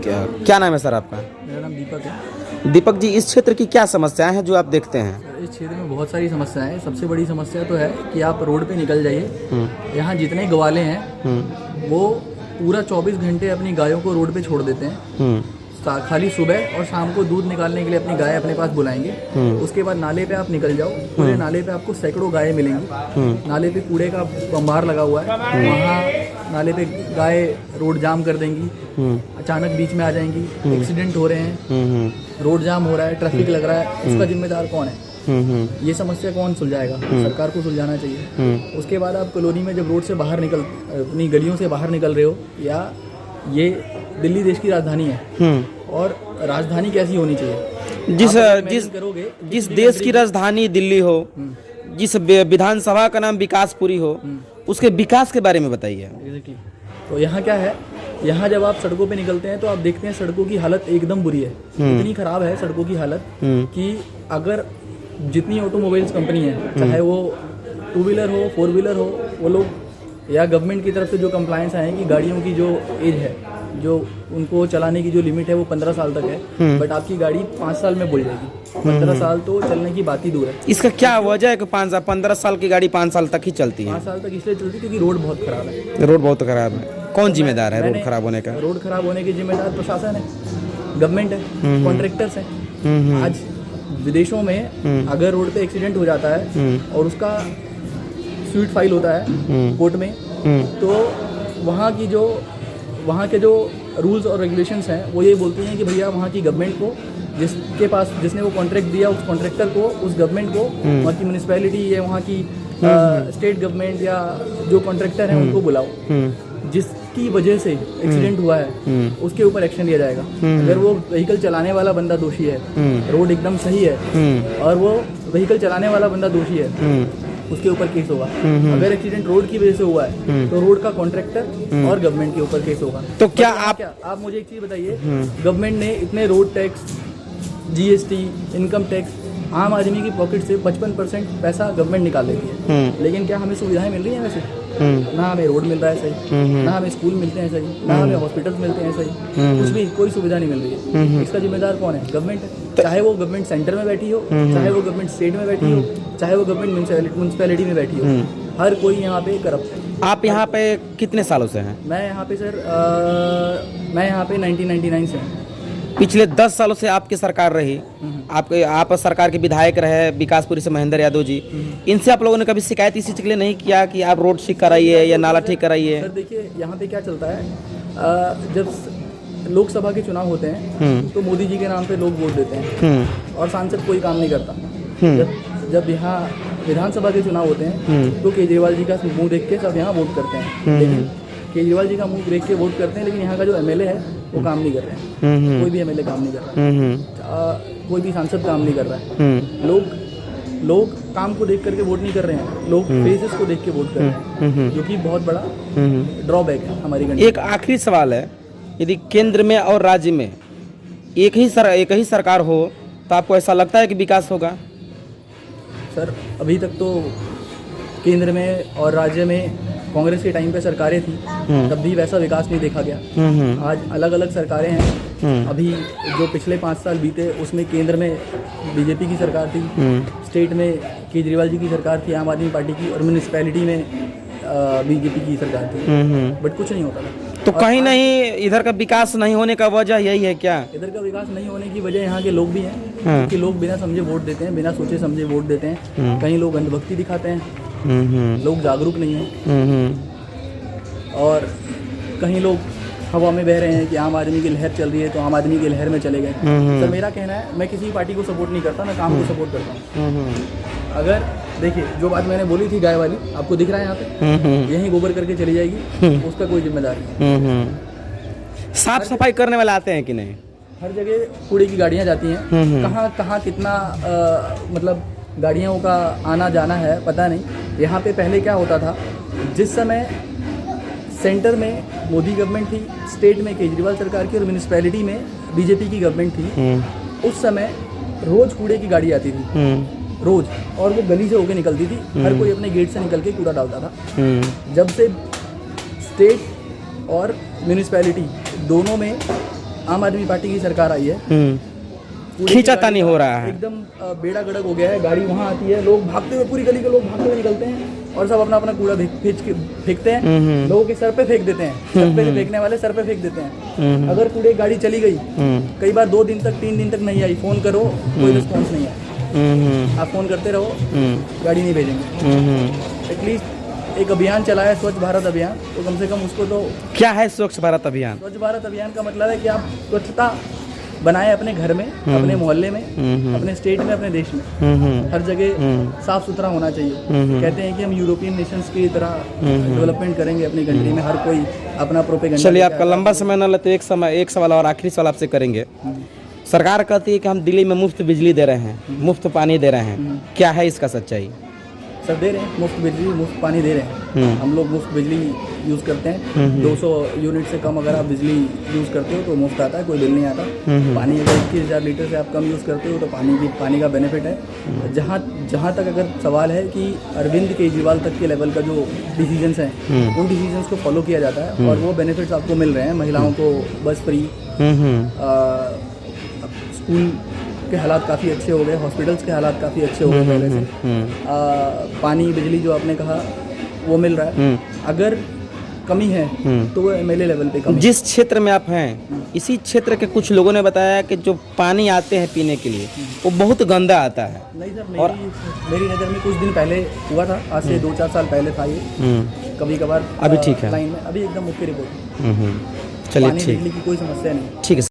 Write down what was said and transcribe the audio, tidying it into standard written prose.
क्या नाम है सर आपका? मेरा नाम दीपक है। दीपक जी, इस क्षेत्र की क्या समस्याएं हैं जो आप देखते हैं? इस क्षेत्र में बहुत सारी समस्याएं हैं। सबसे बड़ी समस्या तो है कि आप रोड पे निकल जाइए, यहाँ जितने ग्वाले हैं वो पूरा 24 घंटे अपनी गायों को रोड पे छोड़ देते हैं। खाली सुबह और शाम को दूध निकालने के लिए अपनी गाय अपने पास बुलाएंगे। उसके बाद नाले पे आप निकल जाओ, पूरे नाले पे आपको सैकड़ों गायें मिलेंगी। नाले पे कूड़े का बंबार लगा हुआ है, वहाँ नाले पे गाय रोड जाम कर देंगी, अचानक बीच में आ जाएंगी, एक्सीडेंट हो रहे हैं, रोड जाम हो रहा है, ट्रैफिक लग रहा है, इसका जिम्मेदार कौन है? ये समस्या कौन सुलझाएगा? सरकार को सुलझाना चाहिए। उसके बाद आप कॉलोनी में जब रोड से बाहर अपनी गलियों से बाहर निकल रहे हो, या ये दिल्ली देश की राजधानी है और राजधानी कैसी होनी चाहिए? जिस देश की राजधानी दिल्ली हो, जिस विधानसभा का नाम विकासपुरी हो, उसके विकास के बारे में बताइए। तो यहाँ क्या है, यहाँ जब आप सड़कों पे निकलते हैं तो आप देखते हैं सड़कों की हालत एकदम बुरी है। इतनी खराब है सड़कों की हालत कि अगर जितनी ऑटोमोबाइल्स कंपनी है, चाहे वो 2 व्हीलर हो, 4 व्हीलर हो, वो लोग या गवर्नमेंट की तरफ से जो कंप्लायंस आए हैं कि गाड़ियों की जो एज है, जो उनको चलाने की जो लिमिट है वो 15 साल तक है, बट आपकी गाड़ी 5 साल में बोल जाएगी। 15 साल तो चलने की बात ही दूर है। इसका क्या वजह है कि 15 साल की गाड़ी 5 साल तक ही चलती है? 5 साल तक इसलिए चलती है क्योंकि रोड बहुत खराब है। रोड बहुत खराब है। कौन जिम्मेदार है रोड खराब होने का? रोड खराब होने की जिम्मेदार प्रशासन है, गवर्नमेंट है, कॉन्ट्रैक्टर्स हैं। आज विदेशों में अगर रोड पे एक्सीडेंट हो जाता है और उसका स्वीट फाइल होता है कोर्ट में, तो वहाँ के जो रूल्स और रेगुलेशंस हैं वो ये बोलती हैं कि भैया वहाँ की गवर्नमेंट को, जिसने वो कॉन्ट्रैक्ट दिया, उस कॉन्ट्रैक्टर को, उस गवर्नमेंट को, वहाँ की म्यूनिसिपैलिटी या वहाँ की स्टेट गवर्नमेंट या जो कॉन्ट्रैक्टर हैं उनको बुलाओ। जिसकी वजह से एक्सीडेंट हुआ है उसके ऊपर एक्शन लिया जाएगा। अगर वो व्हीकल चलाने वाला बंदा दोषी है, रोड एकदम सही है और वो व्हीकल चलाने वाला बंदा दोषी है, उसके ऊपर केस होगा। अगर एक्सीडेंट रोड की वजह से हुआ है तो रोड का कॉन्ट्रैक्टर और गवर्नमेंट के ऊपर केस होगा। तो क्या आप मुझे एक चीज बताइए, गवर्नमेंट ने इतने road tax, GST, income tax, आम आदमी की पॉकेट से 55% पैसा गवर्नमेंट निकाल लेती है, लेकिन क्या हमें सुविधाएं मिल रही हैं? वैसे ना हमें रोड मिल रहा है सही, ना हमें स्कूल मिलते हैं सही, ना हमें हॉस्पिटल्स मिलते हैं सही, कुछ भी, कोई सुविधा नहीं मिल रही है। इसका जिम्मेदार कौन है? गवर्नमेंट है। चाहे वो गवर्नमेंट सेंटर में बैठी हो, चाहे वो गवर्नमेंट स्टेट में बैठी हो, चाहे वो गवर्नमेंट म्यूनसिपैलिटी में बैठी हो, हर कोई यहाँ पे करप्ट है। आप यहाँ पे कितने सालों से हैं? मैं यहाँ पे सर, मैं यहाँ पे 1999 से हूँ। पिछले 10 सालों से आपकी सरकार रही, आप सरकार के विधायक रहे विकासपुरी से महेंद्र यादव जी। इनसे आप लोगों ने कभी शिकायत इसी चीज के लिए नहीं किया कि आप रोड ठीक कराइए या नाला ठीक कराइए? सर देखिए, यहाँ पे क्या चलता है, जब लोकसभा के चुनाव होते हैं तो मोदी जी के नाम पे लोग वोट देते हैं और सांसद कोई काम नहीं करता। जब यहाँ विधानसभा के चुनाव होते हैं तो केजरीवाल जी का मुंह देख के सब यहाँ वोट करते हैं, लेकिन केजरीवाल जी का मुंह देख के वोट करते हैं, लेकिन यहाँ का जो एमएलए है वो काम नहीं कर रहे हैं। कोई भी एमएलए काम नहीं कर रहा है, कोई भी सांसद काम नहीं कर रहा है। लोग काम को देख करके वोट नहीं कर रहे हैं, लोग फेसेस को देख के वोट कर रहे हैं, जो कि बहुत बड़ा ड्रॉबैक है हमारी कंट्री। एक आखिरी सवाल है, यदि केंद्र में और राज्य में एक ही सरकार हो तो आपको ऐसा लगता है कि विकास होगा? सर अभी तक तो केंद्र में और राज्य में कांग्रेस के टाइम पे सरकारें थी, तब भी वैसा विकास नहीं देखा गया। आज अलग अलग सरकारें हैं। अभी जो पिछले 5 साल बीते उसमें केंद्र में बीजेपी की सरकार थी, स्टेट में केजरीवाल जी की सरकार थी, आम आदमी पार्टी की, और म्यूनिसिपैलिटी में बीजेपी की सरकार थी, बट कुछ नहीं होता था। तो कहीं नहीं इधर का विकास नहीं होने का वजह यही है क्या? इधर का विकास नहीं होने की वजह यहाँ के लोग भी हैं, क्योंकि लोग बिना समझे वोट देते हैं, बिना सोचे समझे वोट देते हैं। कहीं लोग अंधभक्ति दिखाते हैं, लोग जागरूक नहीं हैं, और कहीं लोग हवा में बह रहे हैं कि आम आदमी की लहर चल रही है तो आम आदमी की लहर में चले गए। तो मेरा कहना है, मैं किसी पार्टी को सपोर्ट नहीं करता, मैं काम को सपोर्ट करता हूँ। अगर देखिए, जो बात मैंने बोली थी गाय वाली, आपको दिख रहा है यहाँ पे, यहीं गोबर करके चली जाएगी, उसका कोई जिम्मेदार नहीं। साफ सफाई करने वाले आते हैं कि नहीं? हर जगह कूड़े की गाड़ियाँ जाती हैं, कहाँ कितना मतलब गाड़ियों का आना जाना है पता नहीं। यहाँ पे पहले क्या होता था, जिस समय सेंटर में मोदी गवर्नमेंट थी, स्टेट में केजरीवाल सरकार की और म्यूनिसिपैलिटी में बीजेपी की गवर्नमेंट थी, उस समय रोज कूड़े की गाड़ी आती थी, रोज, और वो गली से होके निकलती थी। हर कोई अपने गेट से निकल के कूड़ा डालता था। जब से स्टेट और म्यूनिसिपैलिटी दोनों में आम आदमी पार्टी की सरकार आई है, कूड़े की खींचातानी गाड़ी हो का रहा है। एकदम बेड़ा गड़क हो गया है। गाड़ी वहाँ आती है, लोग भागते हुए, पूरी गली के लोग भागते हुए निकलते हैं और सब अपना अपना कूड़ा फेंकते हैं, लोगों के सर पे फेंक देते हैं, सर पे फेंकने वाले सर पे फेंक देते हैं। अगर कूड़े की गाड़ी चली गई, कई बार 2 दिन तक 3 दिन तक नहीं आई, फोन करो कोई रिस्पॉन्स नहीं है, आप फोन करते रहो गाड़ी नहीं भेजेंगे। एटलीस्ट एक अभियान चला है स्वच्छ भारत अभियान, तो कम से कम उसको तो, क्या है स्वच्छ भारत अभियान? स्वच्छ भारत अभियान का मतलब है कि आप स्वच्छता बनाए अपने घर में, अपने मोहल्ले में, अपने स्टेट में, अपने देश में, हर जगह साफ सुथरा होना चाहिए। कहते हैं कि हम यूरोपियन नेशंस की तरह डेवलपमेंट करेंगे अपनी कंट्री में, हर कोई अपना प्रोपेगेंडा। चलिए, आपका लंबा समय न लेते, एक सवाल और आखिरी सवाल आपसे करेंगे। सरकार कहती है कि हम दिल्ली में मुफ्त बिजली दे रहे हैं, मुफ्त पानी दे रहे हैं, क्या है इसका सच्चाई? सब दे रहे हैं, मुफ्त बिजली मुफ्त पानी दे रहे हैं। हम लोग मुफ्त बिजली यूज़ करते हैं, 200 यूनिट से कम अगर आप बिजली यूज़ करते हो तो मुफ्त आता है, कोई बिल नहीं आता। पानी अगर 21,000 लीटर से आप कम यूज़ करते हो तो पानी का बेनिफिट है। जहाँ तक अगर सवाल है कि अरविंद केजरीवाल तक के लेवल का जो डिसीजंस हैं, उन डिसीजंस को फॉलो किया जाता है और वो बेनिफिट्स आपको मिल रहे हैं। महिलाओं को बस फ्री, स्कूल के हालात काफ़ी अच्छे हो गए, हॉस्पिटल्स के हालात काफ़ी अच्छे हो गए पहले से। पानी बिजली जो आपने कहा वो मिल रहा है। अगर कमी है तो वो एमएलए लेवल पे कमी। जिस क्षेत्र में आप हैं, इसी क्षेत्र के कुछ लोगों ने बताया कि जो पानी आते हैं पीने के लिए वो बहुत गंदा आता है। नहीं सर, मेरी नज़र में कुछ दिन पहले हुआ था, आज से 2-4 साल पहले था ये। कभी कभार अभी ठीक है, लाइन में अभी एकदम ओके रिपोर्ट। चलिए पानी ठीक, बिजली की कोई समस्या नहीं। ठीक है।